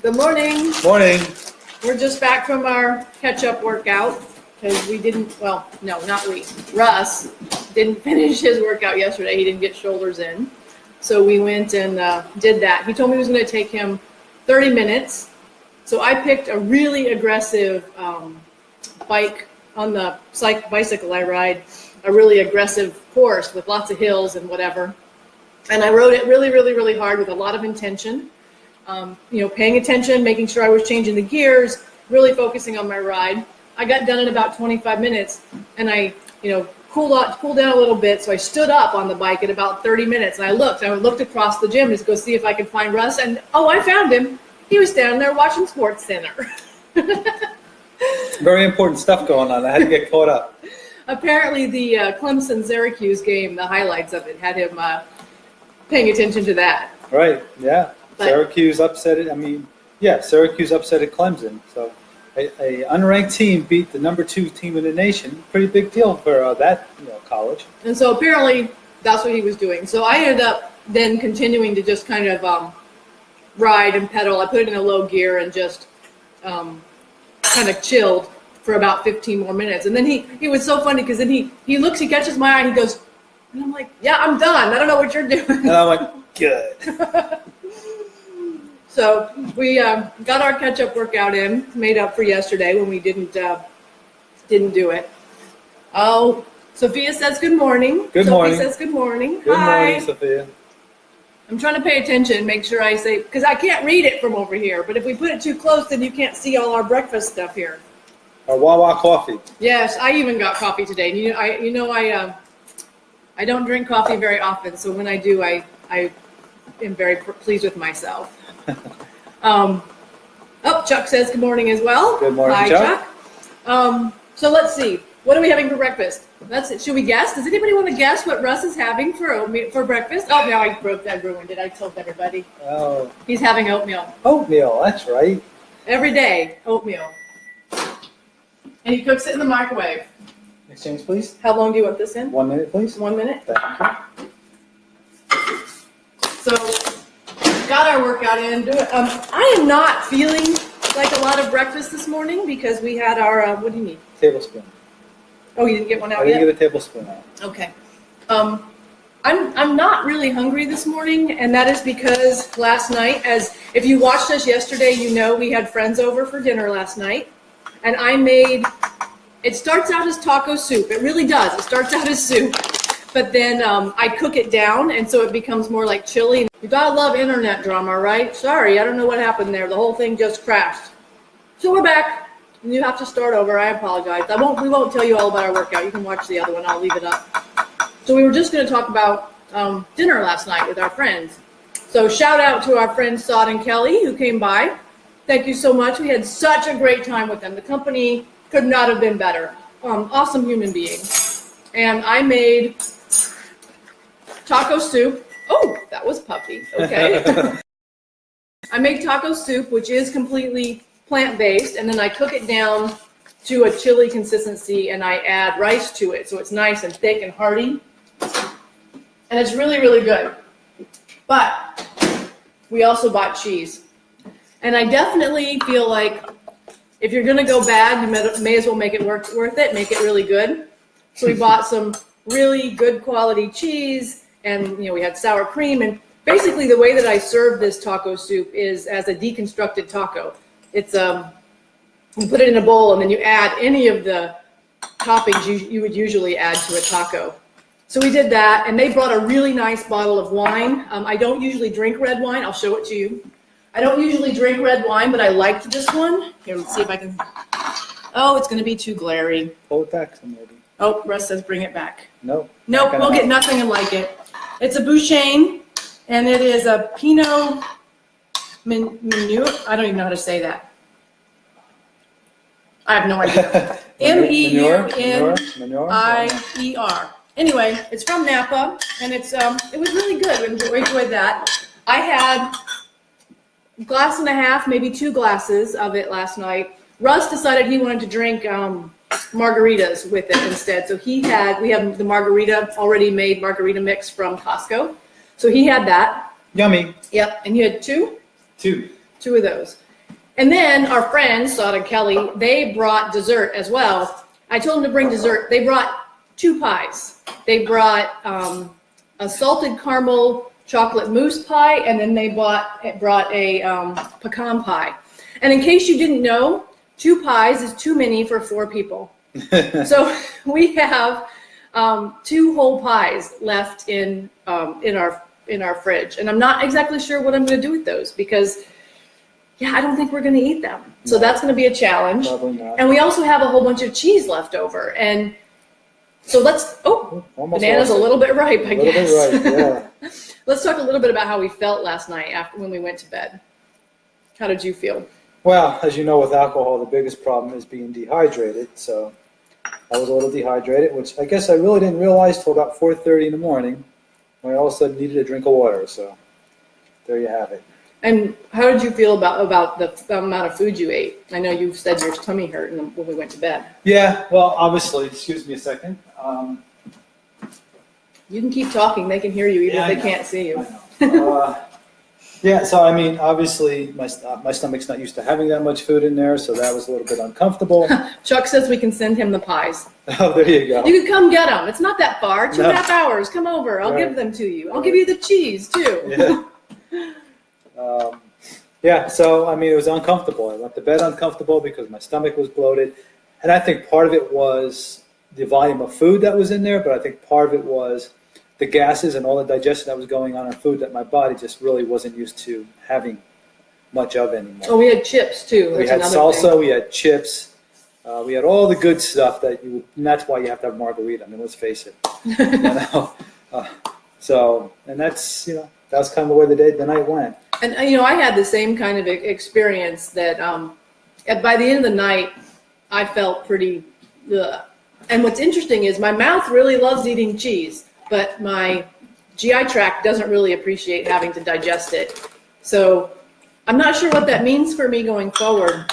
Good morning. Morning. We're just back from our catch-up workout because we didn't, well, no, not we. Russ didn't finish his workout yesterday. He didn't get shoulders in. So we went and did that. He told me it was going to take him 30 minutes. So I picked a really aggressive bike on the bicycle I ride, a really aggressive course with lots of hills and whatever. And I rode it really, really, really hard with a lot of intention. Paying attention, making sure I was changing the gears, really focusing on my ride. I got done in about 25 minutes and I, cooled down a little bit. So I stood up on the bike at about 30 minutes and I looked across the gym to go see if I could find Russ. And I found him. He was standing there watching Sports Center. Very important stuff going on. I had to get caught up. Apparently the Clemson-Syracuse game, the highlights of it, had him paying attention to that. Right, yeah. But Syracuse upset it. Syracuse upset at Clemson. So a unranked team beat the number 2 team in the nation. Pretty big deal for that college. And so apparently that's what he was doing. So I ended up then continuing to just kind of ride and pedal. I put it in a low gear and just kind of chilled for about 15 more minutes. And then he was so funny because then he catches my eye and he goes, and I'm like, yeah, I'm done. I don't know what you're doing. And I'm like, good. So we got our catch-up workout in, made up for yesterday when we didn't do it. Oh, Sophia says good morning. Good morning. Sophia says good morning. Good Hi. morning, Sophia. I'm trying to pay attention, make sure I say, because I can't read it from over here, but if we put it too close, then you can't see all our breakfast stuff here. Our Wawa coffee. Yes, I even got coffee today. I don't drink coffee very often, so when I do, I am very pleased with myself. Chuck says good morning as well. Good morning, Hi, Chuck. So let's see. What are we having for breakfast? That's it. Should we guess? Does anybody want to guess what Russ is having for breakfast? Oh, no, I ruined it. I told everybody. Oh. He's having oatmeal. Oatmeal, that's right. Every day, oatmeal. And he cooks it in the microwave. Exchange, please. How long do you want this in? 1 minute, please. 1 minute. Thank you. So, got our workout in. I am not feeling like a lot of breakfast this morning because we had our, what do you need? Tablespoon. Oh, you didn't get one out I yet? didn't get a tablespoon out. Okay. I'm not really hungry this morning, and that is because last night, if you watched us yesterday, we had friends over for dinner last night, and it starts out as taco soup. It really does. It starts out as soup, but then I cook it down, and so it becomes more like chili. You gotta love internet drama, right? Sorry, I don't know what happened there. The whole thing just crashed. So we're back. You have to start over. I apologize. We won't tell you all about our workout. You can watch the other one. I'll leave it up. So we were just going to talk about dinner last night with our friends. So shout out to our friends Sod and Kelly who came by. Thank you so much. We had such a great time with them. The company could not have been better. Awesome human beings. And I made taco soup. Oh, that was puffy. Okay. I made taco soup, which is completely plant-based, and then I cook it down to a chili consistency and I add rice to it so it's nice and thick and hearty, and it's really, really good. But we also bought cheese, and I definitely feel like if you're gonna go bad, you may as well make it worth it, make it really good. So we bought some really good quality cheese, and we had sour cream, and basically the way that I serve this taco soup is as a deconstructed taco. It's you put it in a bowl and then you add any of the toppings you would usually add to a taco. So we did that, and they brought a really nice bottle of wine. I don't usually drink red wine. I'll show it to you. I don't usually drink red wine, but I liked this one. Here, let's see if I can. Oh, it's going to be too glary. Pull it back some, maybe. Oh, Russ says bring it back. Nope. Nope, we'll get nothing like it. It's a Bouchain, and it is a Pinot Meunier. I don't even know how to say that. I have no idea. Meunier. Anyway, it's from Napa, and it was really good. We enjoyed that. I had a glass and a half, maybe 2 glasses of it last night. Russ decided he wanted to drink margaritas with it instead. So we have the margarita, already made margarita mix from Costco. So he had that. Yummy. Yep, and you had 2? 2. 2 of those. And then our friends, Sod and Kelly, they brought dessert as well. I told them to bring dessert. They brought 2 pies. They brought a salted caramel chocolate mousse pie, and then they brought a pecan pie. And in case you didn't know, 2 pies is too many for 4 people. So we have 2 whole pies left in our fridge, and I'm not exactly sure what I'm going to do with those because, yeah, I don't think we're going to eat them. So that's going to be a challenge. Probably not. And we also have a whole bunch of cheese left over, and so Almost banana's a lost it. little bit ripe, I guess. A little bit right, yeah. Let's talk a little bit about how we felt last night when we went to bed. How did you feel? Well, as you know, with alcohol, the biggest problem is being dehydrated. So I was a little dehydrated, which I guess I really didn't realize till about 4:30 in the morning when I all of a sudden needed a drink of water. So there you have it. And how did you feel about the amount of food you ate? I know you said your tummy hurt when we went to bed. Yeah, well, obviously, excuse me a second. You can keep talking. They can hear you even Yeah, if they can't see you. I know. Yeah, so I mean, obviously, my stomach's not used to having that much food in there, so that was a little bit uncomfortable. Chuck says we can send him the pies. Oh, there you go. You can come get them. It's not that far. 2.5 No. hours. Come over. I'll Right. give them to you. I'll give you the cheese too. Yeah. Yeah, so I mean, it was uncomfortable. I went to bed uncomfortable because my stomach was bloated. And I think part of it was the volume of food that was in there, but I think part of it was the gases and all the digestion that was going on in food that my body just really wasn't used to having much of anymore. Oh, we had chips too. We That's had another salsa, thing. we had chips, we had all the good stuff that you would, and that's why you have to have margarita. I mean, let's face it. You know? So, and that's, you know, that's kind of the way the night went. And I had the same kind of experience that by the end of the night, I felt pretty. Ugh. And what's interesting is my mouth really loves eating cheese, but my GI tract doesn't really appreciate having to digest it. So I'm not sure what that means for me going forward.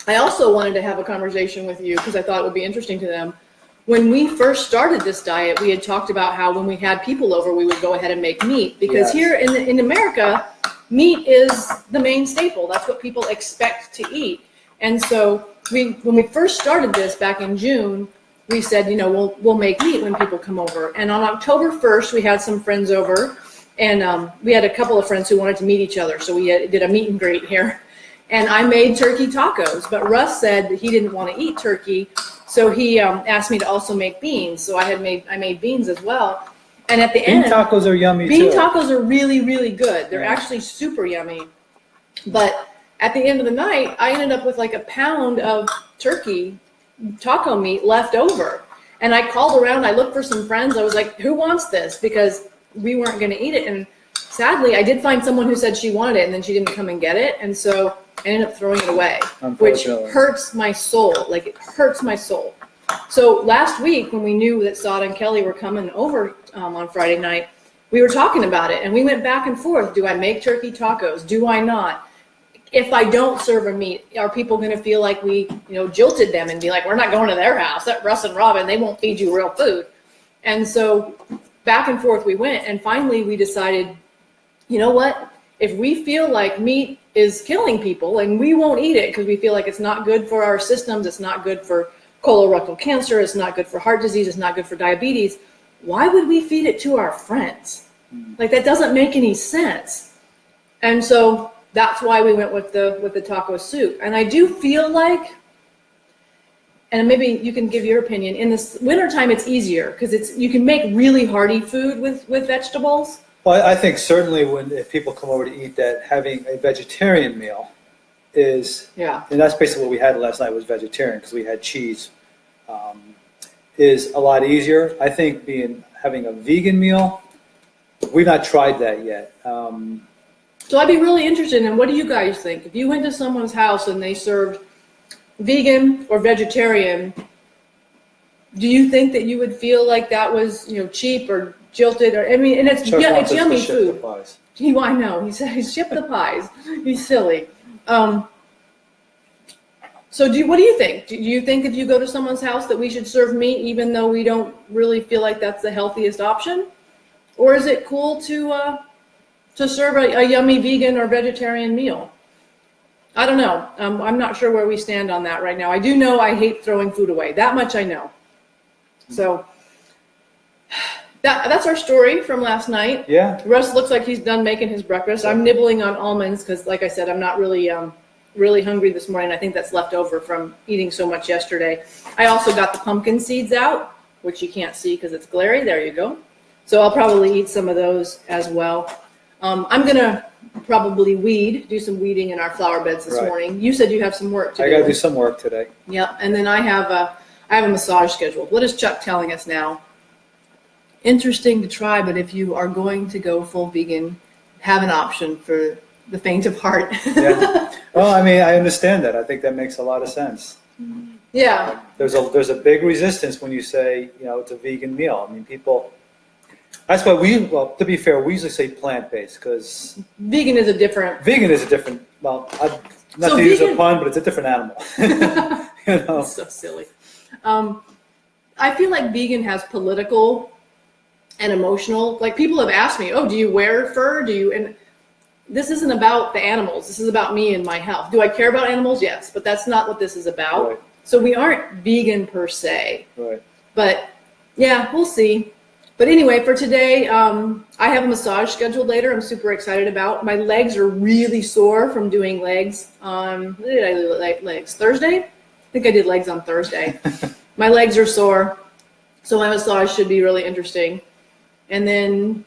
I also wanted to have a conversation with you because I thought it would be interesting to them. When we first started this diet, we had talked about how when we had people over, we would go ahead and make meat because Yes. here in America, meat is the main staple. That's what people expect to eat. And so when we first started this back in June, we said, we'll make meat when people come over. And on October 1st, we had some friends over, and we had a couple of friends who wanted to meet each other. So we did a meet and greet here. And I made turkey tacos, but Russ said that he didn't want to eat turkey. So he asked me to also make beans. So I made beans as well. And at the Bean end, tacos are yummy bean too. tacos are really, really good. They're Yeah. actually super yummy. But at the end of the night, I ended up with like a pound of turkey taco meat left over. And I called around, I looked for some friends. I was like, who wants this? Because we weren't going to eat it. And sadly, I did find someone who said she wanted it, and then she didn't come and get it. And so I ended up throwing it away, which Unfortunately. hurts my soul. Like, it hurts my soul. So last week, when we knew that Sod and Kelly were coming over on Friday night, we were talking about it, and we went back and forth. Do I make turkey tacos? Do I not? If I don't serve a meat, are people going to feel like we, jilted them and be like, we're not going to their house? That Russ and Robin, they won't feed you real food. And so back and forth we went, and finally we decided, you know what? If we feel like meat is killing people and we won't eat it because we feel like it's not good for our systems, it's not good for colorectal cancer, it's not good for heart disease, it's not good for diabetes, why would we feed it to our friends? Like, that doesn't make any sense. And so that's why we went with the taco soup. And I do feel like, and maybe you can give your opinion, in this wintertime it's easier because you can make really hearty food with vegetables. Well, I think certainly if people come over to eat that, having a vegetarian meal is, Yeah. and that's basically what we had last night was vegetarian because we had cheese, is a lot easier. I think having a vegan meal, we've not tried that yet. So I'd be really interested in, what do you guys think? If you went to someone's house and they served vegan or vegetarian, do you think that you would feel like that was, cheap or jilted? Or, I mean, and it's Chuck wants us to yummy ship the food. pies. I know. He said, ship the pies. He's silly. So what do you think? Do you think if you go to someone's house that we should serve meat even though we don't really feel like that's the healthiest option? Or is it cool to serve a yummy vegan or vegetarian meal? I don't know. I'm not sure where we stand on that right now. I do know I hate throwing food away. That much I know. So that's our story from last night. Yeah. Russ looks like he's done making his breakfast. I'm nibbling on almonds because, like I said, I'm not really really hungry this morning. I think that's left over from eating so much yesterday. I also got the pumpkin seeds out, which you can't see because it's glary. There you go. So I'll probably eat some of those as well. I'm gonna probably do some weeding in our flower beds this morning. You said you have some work to do. I gotta do some work today. Yep, and then I have a massage scheduled. What is Chuck telling us now? Interesting to try, but if you are going to go full vegan, have an option for the faint of heart. Yeah. Well, I mean, I understand that. I think that makes a lot of sense. Yeah. There's a big resistance when you say, it's a vegan meal. I mean, people. That's why to be fair, we usually say plant-based because vegan is a different. Well, not to use a pun, but it's a different animal. It's so silly. I feel like vegan has political and emotional. Like people have asked me, "Oh, do you wear fur? Do you?" And this isn't about the animals. This is about me and my health. Do I care about animals? Yes, but that's not what this is about. Right. So we aren't vegan per se. Right. But yeah, we'll see. But anyway, for today, I have a massage scheduled later. I'm super excited about. My legs are really sore from doing legs on, when did I do legs? Thursday? I think I did legs on Thursday. My legs are sore, so my massage should be really interesting. And then,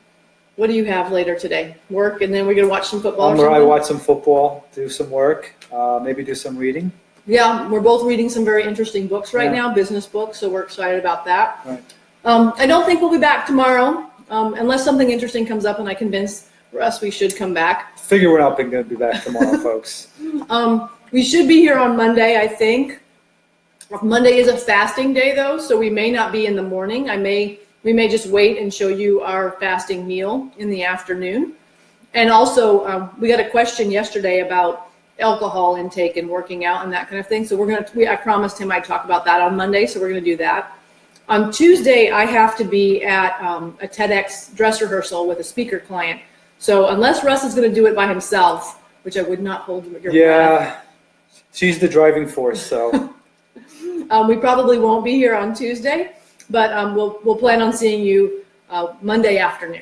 what do you have later today? Work, and then we're going to watch some football or something? I watch some football, do some work, maybe do some reading. Yeah, we're both reading some very interesting books right now, business books, so we're excited about that. Right. I don't think we'll be back tomorrow, unless something interesting comes up and I convince Russ we should come back. Figure we're not going to be back tomorrow, folks. We should be here on Monday, I think. Monday is a fasting day, though, so we may not be in the morning. We may just wait and show you our fasting meal in the afternoon. And also, we got a question yesterday about alcohol intake and working out and that kind of thing. So I promised him I'd talk about that on Monday, so we're going to do that. On Tuesday, I have to be at a TEDx dress rehearsal with a speaker client. So unless Russ is going to do it by himself, which I would not hold your breath. She's the driving force, so. We probably won't be here on Tuesday, but we'll plan on seeing you Monday afternoon.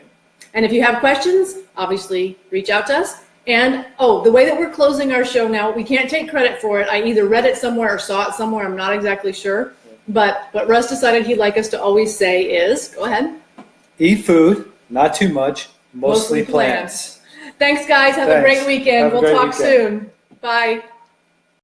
And if you have questions, obviously reach out to us. And the way that we're closing our show now, we can't take credit for it. I either read it somewhere or saw it somewhere. I'm not exactly sure. But what Russ decided he'd like us to always say is, go ahead. Eat food, not too much, mostly plants. Thanks, guys. Have a great weekend. We'll talk soon. Bye.